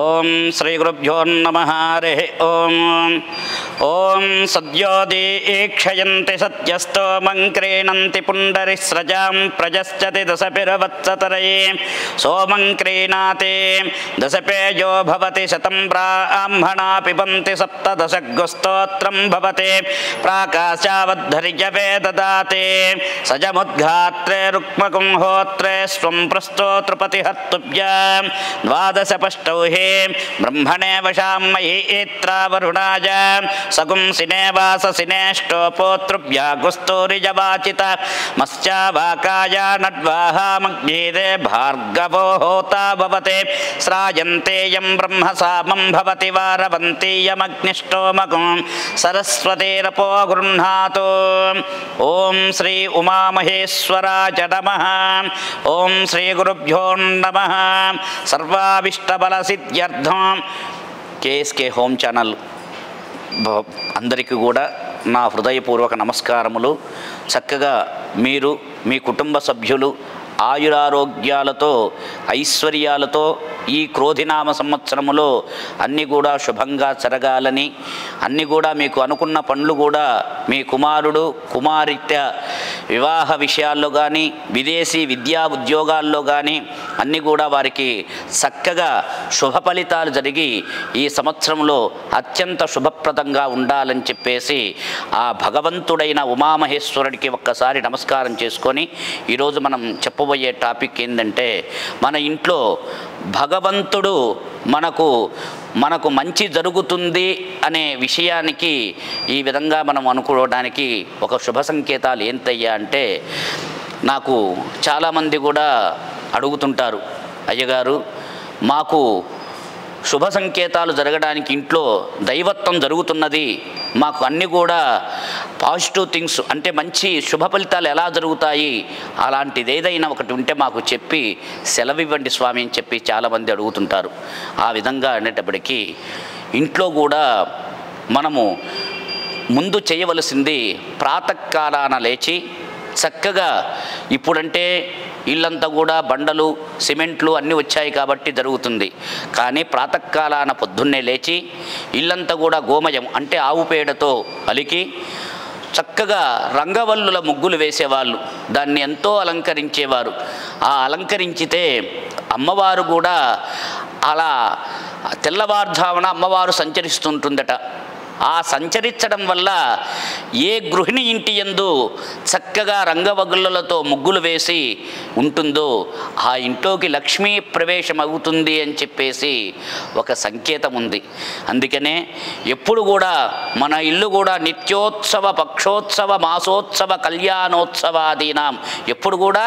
ఓం శ్రీ గురుభ్యో నమః. హరి ఓం. ఓం సద్యోదీక్షయంతి సత్యస్తోమం క్రీణంతి పుండరిస్రజాం ప్రజశ్చతి దశపిరవత్సతరయే సోమం క్రీణాతి దశపేజో భవతి శతం బ్రాహ్మణా పిబంతి సప్తదశగ్స్తోత్రం భవతి ప్రాకాశావద్ధరిజవే దదాతి సజముద్ఘాత్రే రుక్మకుం హోత్రే స్వం ప్రస్తోత్రపతిహత్తుభ్యాం ద్వాదశపష్టౌ హి బ్రహ్మణే వశామహి ఏత్రావరుణాయ సగుంసినే వాససినేష్టోపోతృభ్యాగుస్తూరిజవాచిత మత్స్యావాకాయ నడ్వాహామగ్నీరే భార్గవో హోతా భవతే శ్రాయంతేయం బ్రహ్మసామం భవతి వారవంతీయమగ్నిష్టోమకం సరస్వతీరపో గృహ్ణాతు. ఓం శ్రీ ఉమామహేశ్వరాయ నమః. ఓం శ్రీ గురుభ్యో నమః. సర్వాభీష్టబలసిద్ధ్యర్థం కేఎస్కే హోమ్ ఛానల్ అందరికీ కూడా నా హృదయపూర్వక నమస్కారములు. చక్కగా మీరు మీ కుటుంబ సభ్యులు ఆయురారోగ్యాలతో ఐశ్వర్యాలతో ఈ క్రోధినామ సంవత్సరములో అన్నీ కూడా శుభంగా జరగాలని, అన్నీ కూడా మీకు అనుకున్న పనులు కూడా మీ కుమారుడు కుమార్తె వివాహ విషయాల్లో కానీ విదేశీ విద్యా ఉద్యోగాల్లో కానీ అన్నీ కూడా వారికి చక్కగా శుభ ఫలితాలు జరిగి ఈ సంవత్సరంలో అత్యంత శుభప్రదంగా ఉండాలని చెప్పేసి ఆ భగవంతుడైన ఉమామహేశ్వరుడికి ఒక్కసారి నమస్కారం చేసుకొని ఈరోజు మనం చెప్పబోయే టాపిక్ ఏంటంటే, మన ఇంట్లో భగవంతుడు మనకు మంచి జరుగుతుంది అనే విషయానికి ఈ విధంగా మనం అనుకోవడానికి ఒక శుభ సంకేతాలు ఏంటయ్యా అంటే, నాకు చాలామంది కూడా అడుగుతుంటారు, అయ్యగారు మాకు శుభ సంకేతాలు జరగడానికి ఇంట్లో దైవత్వం జరుగుతున్నది, మాకు అన్నీ కూడా పాజిటివ్ థింగ్స్ అంటే మంచి శుభ ఫలితాలు ఎలా జరుగుతాయి, అలాంటిది ఏదైనా ఒకటి ఉంటే మాకు చెప్పి సెలవివ్వండి స్వామి అని చెప్పి చాలామంది అడుగుతుంటారు. ఆ విధంగా అనేటప్పటికీ ఇంట్లో కూడా మనము ముందు చేయవలసింది ప్రాతకాలాన లేచి చక్కగా, ఇప్పుడంటే ఇల్లంతా కూడా బండలు సిమెంట్లు అన్నీ వచ్చాయి కాబట్టి జరుగుతుంది, కానీ ప్రాతకాలాన పొద్దున్నే లేచి ఇల్లంతా కూడా గోమయం అంటే ఆవు పేడతో అలికి చక్కగా రంగవల్లుల ముగ్గులు వేసేవాళ్ళు, దాన్ని ఎంతో అలంకరించేవారు. ఆ అలంకరించితే అమ్మవారు కూడా అలా తెల్లవారుజామున అమ్మవారు సంచరిస్తుంటుందట. ఆ సంచరించడం వల్ల ఏ గృహిణి ఇంటి యందు చక్కగా రంగవల్లులతో ముగ్గులు వేసి ఉంటుందో ఆ ఇంట్లోకి లక్ష్మీ ప్రవేశం అవుతుంది అని చెప్పేసి ఒక సంకేతం ఉంది. అందుకనే ఎప్పుడు కూడా మన ఇల్లు కూడా నిత్యోత్సవ పక్షోత్సవ మాసోత్సవ కళ్యాణోత్సవాదీనాం ఎప్పుడు కూడా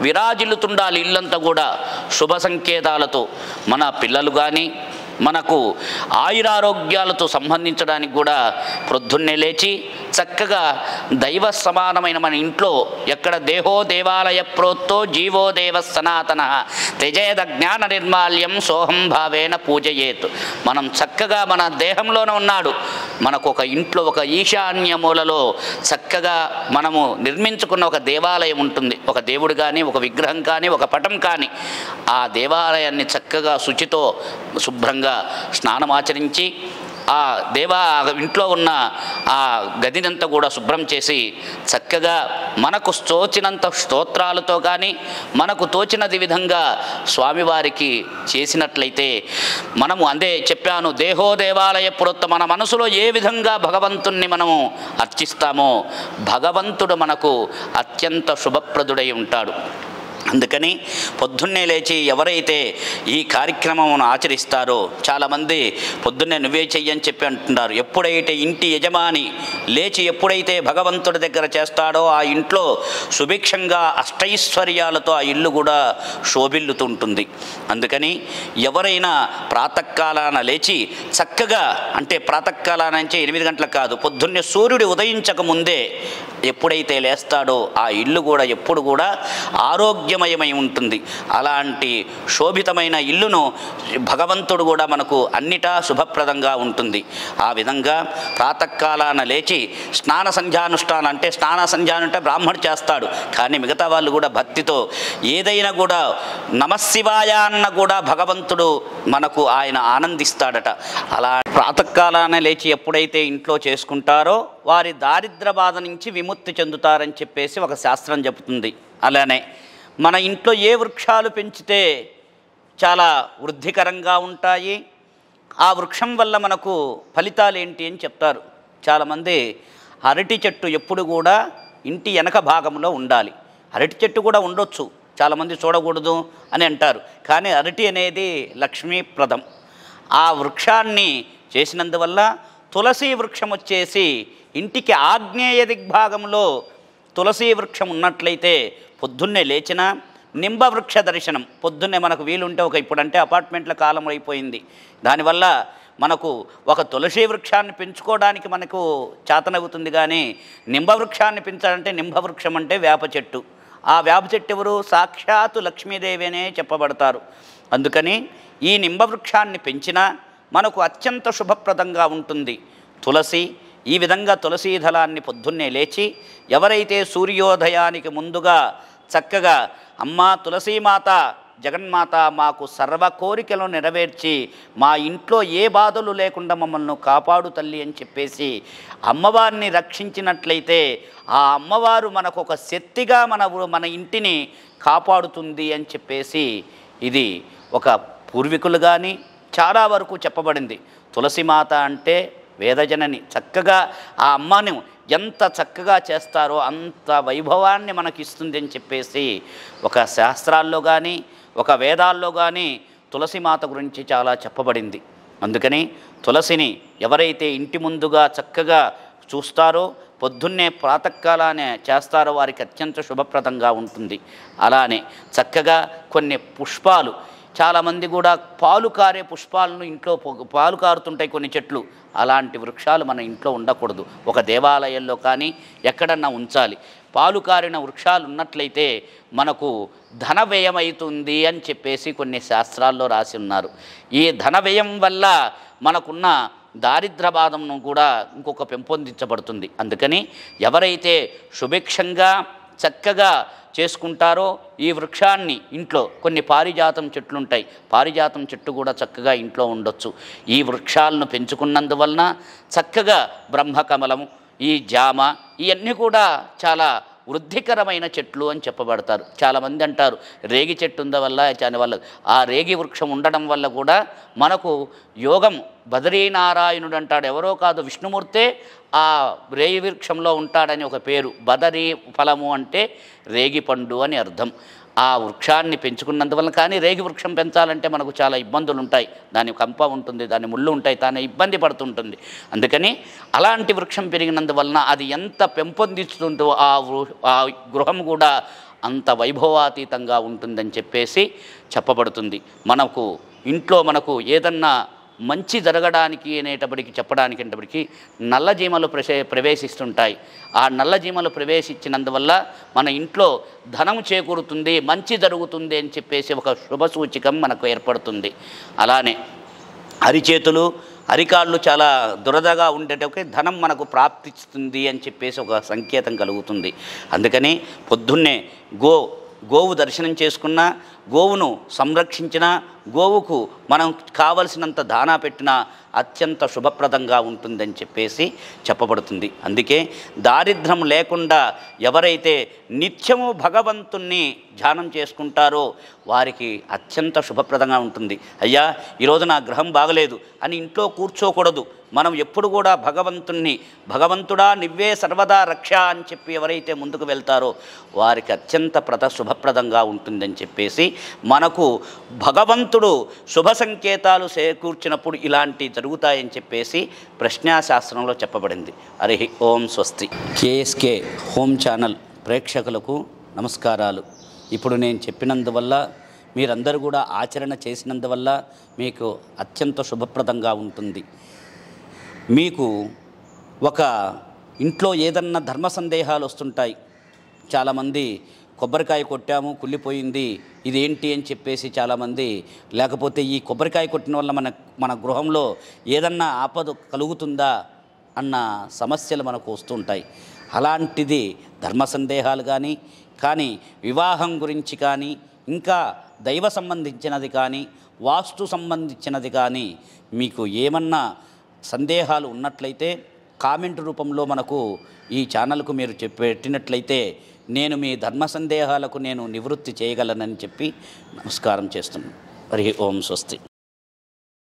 విరాజిల్లుతుండాలి. ఇల్లంతా కూడా శుభ సంకేతాలతో మన పిల్లలు కానీ మనకు ఆయురారోగ్యాలతో సంబంధించడానికి కూడా ప్రొద్దున్నే లేచి చక్కగా దైవ సమానమైన మన ఇంట్లో ఎక్కడ దేహో దేవాలయ ప్రోత్తో జీవో దేవ సనాతన త్యజేద జ్ఞాన నిర్మాల్యం సోహం భావేన పూజయేత్. మనం చక్కగా మన దేహంలోనే ఉన్నాడు, మనకు ఒక ఇంట్లో ఒక ఈశాన్య మూలలో చక్కగా మనము నిర్మించుకున్న ఒక దేవాలయం ఉంటుంది. ఒక దేవుడు కానీ ఒక విగ్రహం కానీ ఒక పటం కానీ ఆ దేవాలయాన్ని చక్కగా శుచితో శుభ్రంగా స్నానమాచరించి ఆ ఇంట్లో ఉన్న ఆ గదినంతా కూడా శుభ్రం చేసి చక్కగా మనకు తోచినంత స్తోత్రాలతో కానీ మనకు తోచినది విధంగా స్వామివారికి చేసినట్లయితే మనము అందే చెప్పాను, దేహో దేవాలయ పురోత్త మన మనసులో ఏ విధంగా భగవంతుణ్ణి మనము అర్చిస్తామో భగవంతుడు మనకు అత్యంత శుభప్రదుడై ఉంటాడు. అందుకని పొద్దున్నే లేచి ఎవరైతే ఈ కార్యక్రమమును ఆచరిస్తారో, చాలామంది పొద్దున్నే నువ్వే చెయ్యని చెప్పి అంటున్నారు. ఎప్పుడైతే ఇంటి యజమాని లేచి ఎప్పుడైతే భగవంతుడి దగ్గర చేస్తాడో ఆ ఇంట్లో సుభిక్షంగా అష్టైశ్వర్యాలతో ఆ ఇల్లు కూడా శోభిల్లుతుంటుంది. అందుకని ఎవరైనా ప్రాతకాలాన లేచి చక్కగా, అంటే ప్రాతకాలాన అంటే 8 గంటలకు కాదు, పొద్దున్నే సూర్యుడు ఉదయించక ముందే ఎప్పుడైతే లేస్తాడో ఆ ఇల్లు కూడా ఎప్పుడు కూడా ఆరోగ్యమయమై ఉంటుంది. అలాంటి శోభితమైన ఇల్లును భగవంతుడు కూడా మనకు అన్నిటా శుభప్రదంగా ఉంటుంది. ఆ విధంగా ప్రాతకాలాన లేచి స్నాన సంధ్యానుష్ఠానం అంటే అంటే బ్రాహ్మణుడు చేస్తాడు, కానీ మిగతా వాళ్ళు కూడా భక్తితో ఏదైనా కూడా నమశివాయ అన్న కూడా భగవంతుడు మనకు ఆయన ఆనందిస్తాడట. అలా ప్రాతకాలాన లేచి ఎప్పుడైతే ఇంట్లో చేసుకుంటారో వారి దారిద్ర బాధ నుంచి విముక్తి చెందుతారని చెప్పేసి ఒక శాస్త్రం చెబుతుంది. అలానే మన ఇంట్లో ఏ వృక్షాలు పెంచితే చాలా వృద్ధికరంగా ఉంటాయి, ఆ వృక్షం వల్ల మనకు ఫలితాలు ఏంటి అని చెప్తారు. చాలామంది అరటి చెట్టు ఎప్పుడు కూడా ఇంటి వెనక భాగంలో ఉండాలి. అరటి చెట్టు కూడా ఉండొచ్చు, చాలామంది చూడకూడదు అని అంటారు, కానీ అరటి అనేది లక్ష్మీప్రదం. ఆ వృక్షాన్ని చేసినందువల్ల తులసి వృక్షం వచ్చేసి ఇంటికి ఆగ్నేయ దిగ్భాగంలో తులసి వృక్షం ఉన్నట్లయితే పొద్దున్నే లేచిన నింబవృక్ష దర్శనం, పొద్దున్నే మనకు వీలుంటే ఇప్పుడంటే అపార్ట్మెంట్ల కాలం అయిపోయింది, దానివల్ల మనకు ఒక తులసి వృక్షాన్ని పెంచుకోవడానికి మనకు చేతనవుతుంది. కానీ నింబవృక్షాన్ని పెంచాలంటే నింబవృక్షం అంటే వేప చెట్టు. ఆ వేప చెట్టు ఎవరు? సాక్షాత్తు లక్ష్మీదేవి అనే చెప్పబడతారు. అందుకని ఈ నింబవృక్షాన్ని పెంచినా మనకు అత్యంత శుభప్రదంగా ఉంటుంది. తులసి ఈ విధంగా తులసీ దళాన్ని పొద్దున్నే లేచి ఎవరైతే సూర్యోదయానికి ముందుగా చక్కగా అమ్మా తులసీమాత జగన్మాత మాకు సర్వ కోరికలను నెరవేర్చి మా ఇంట్లో ఏ బాధలు లేకుండా మమ్మల్ని కాపాడు తల్లి అని చెప్పేసి అమ్మవారిని రక్షించినట్లయితే ఆ అమ్మవారు మనకు ఒక శక్తిగా మన ఇంటిని కాపాడుతుంది అని చెప్పేసి ఇది ఒక పూర్వీకులు కానీ చాలా వరకు చెప్పబడింది. తులసిమాత అంటే వేదజనని. చక్కగా ఆ అమ్మను ఎంత చక్కగా చేస్తారో అంత వైభవాన్ని మనకిస్తుంది అని చెప్పేసి ఒక శాస్త్రాల్లో కానీ ఒక వేదాల్లో కానీ తులసిమాత గురించి చాలా చెప్పబడింది. అందుకని తులసిని ఎవరైతే ఇంటి ముందుగా చక్కగా చూస్తారో పొద్దున్నే ప్రాతకాలానే చేస్తారో వారికి అత్యంత శుభప్రదంగా ఉంటుంది. అలానే చక్కగా కొన్ని పుష్పాలు, చాలామంది కూడా పాలు కారే పుష్పాలను ఇంట్లో పాలు కారుతుంటాయి కొన్ని చెట్లు, అలాంటి వృక్షాలు మన ఇంట్లో ఉండకూడదు. ఒక దేవాలయంలో కానీ ఎక్కడన్నా ఉంచాలి. పాలు కారిన వృక్షాలు ఉన్నట్లయితే మనకు ధన వ్యయమవుతుంది అని చెప్పేసి కొన్ని శాస్త్రాల్లో రాసి ఉన్నారు. ఈ ధన వ్యయం వల్ల మనకున్న దారిద్ర బాధను కూడా ఇంకొక పెంపొందించబడుతుంది. అందుకని ఎవరైతే సుభిక్షంగా చక్కగా చేసుకుంటారో ఈ వృక్షాన్ని ఇంట్లో కొన్ని పారిజాతం చెట్లు ఉంటాయి, పారిజాతం చెట్టు కూడా చక్కగా ఇంట్లో ఉండొచ్చు. ఈ వృక్షాలను పెంచుకున్నందువలన చక్కగా బ్రహ్మకమలము, ఈ జామ ఇవన్నీ కూడా చాలా వృద్ధికరమైన చెట్లు అని చెప్పబడతారు. చాలామంది అంటారు రేగి చెట్టు ఉంద వల్ల దానివల్ల, ఆ రేగి వృక్షం ఉండడం వల్ల కూడా మనకు యోగం. బదరీనారాయణుడు అంటాడు, ఎవరో కాదు విష్ణుమూర్తే ఆ రేగి వృక్షంలో ఉంటాడని ఒక పేరు. బదరీ ఫలము అంటే రేగి పండు అని అర్థం. ఆ వృక్షాన్ని పెంచుకున్నందువల్ల, కానీ రేగి వృక్షం పెంచాలంటే మనకు చాలా ఇబ్బందులు ఉంటాయి, దాని కంప ఉంటుంది, దాని ముళ్ళు ఉంటాయి, తాను ఇబ్బంది పడుతుంటుంది. అందుకని అలాంటి వృక్షం పెరిగినందువలన అది ఎంత పెంపొందిస్తుందో ఆ గృహం కూడా అంత వైభవాతీతంగా ఉంటుందని చెప్పేసి చెప్పబడుతుంది. మనకు ఇంట్లో మనకు ఏదన్నా మంచి జరగడానికి చెప్పడానికి నల్లజీమలు ప్రవేశిస్తుంటాయి. ఆ నల్లజీమలు ప్రవేశించినందువల్ల మన ఇంట్లో ధనము చేకూరుతుంది, మంచి జరుగుతుంది అని చెప్పేసి ఒక శుభ సూచికం మనకు ఏర్పడుతుంది. అలానే అరిచేతులు అరికాళ్ళు చాలా దురదగా ఉండేటప్పుడు ధనం మనకు ప్రాప్తిస్తుంది అని చెప్పేసి ఒక సంకేతం కలుగుతుంది. అందుకని పొద్దున్నే గోవు దర్శనం చేసుకున్నా, గోవును సంరక్షించిన, గోవుకు మనం కావలసినంత దానా పెట్టినా అత్యంత శుభప్రదంగా ఉంటుందని చెప్పేసి చెప్పబడుతుంది. అందుకే దారిద్ర్యం లేకుండా ఎవరైతే నిత్యము భగవంతుణ్ణి ధ్యానం చేసుకుంటారో వారికి అత్యంత శుభప్రదంగా ఉంటుంది. అయ్యా ఈరోజు నా గ్రహం బాగలేదు అని ఇంట్లో కూర్చోకూడదు. మనం ఎప్పుడు కూడా భగవంతుడా నివ్వే సర్వదా రక్ష అని చెప్పి ఎవరైతే ముందుకు వెళ్తారో వారికి అత్యంత శుభప్రదంగా ఉంటుందని చెప్పేసి మనకు భగవంతుడు శుభ సంకేతాలు చేకూర్చినప్పుడు ఇలాంటి జరుగుతాయని చెప్పేసి ప్రశ్నాశాస్త్రంలో చెప్పబడింది. హరి ఓం స్వస్తి. కేఎస్కే హోమ్ ఛానల్ ప్రేక్షకులకు నమస్కారాలు. ఇప్పుడు నేను చెప్పినందువల్ల మీరందరూ కూడా ఆచరణ చేసినందువల్ల మీకు అత్యంత శుభప్రదంగా ఉంటుంది. మీకు ఒక ఇంట్లో ఏదన్నా ధర్మ సందేహాలు వస్తుంటాయి. చాలామంది కొబ్బరికాయ కొట్టాము కుళ్ళిపోయింది ఇదేంటి అని చెప్పేసి చాలామంది, లేకపోతే ఈ కొబ్బరికాయ కొట్టిన వల్ల మన గృహంలో ఏదన్నా ఆపద కలుగుతుందా అన్న సమస్యలు మనకు వస్తుంటాయి. అలాంటిది ధర్మ సందేహాలు కానీ వివాహం గురించి కానీ, ఇంకా దైవ సంబంధించినది కానీ, వాస్తు సంబంధించినది కానీ మీకు ఏమన్నా సందేహాలు ఉన్నట్లయితే కామెంట్ రూపంలో మనకు ఈ ఛానల్కు మీరు పెట్టినట్లయితే నేను మీ ధర్మ సందేహాలకు నేను నివృత్తి చేయగలనని చెప్పి నమస్కారం చేస్తున్నాను. హరి ఓం స్వస్తి.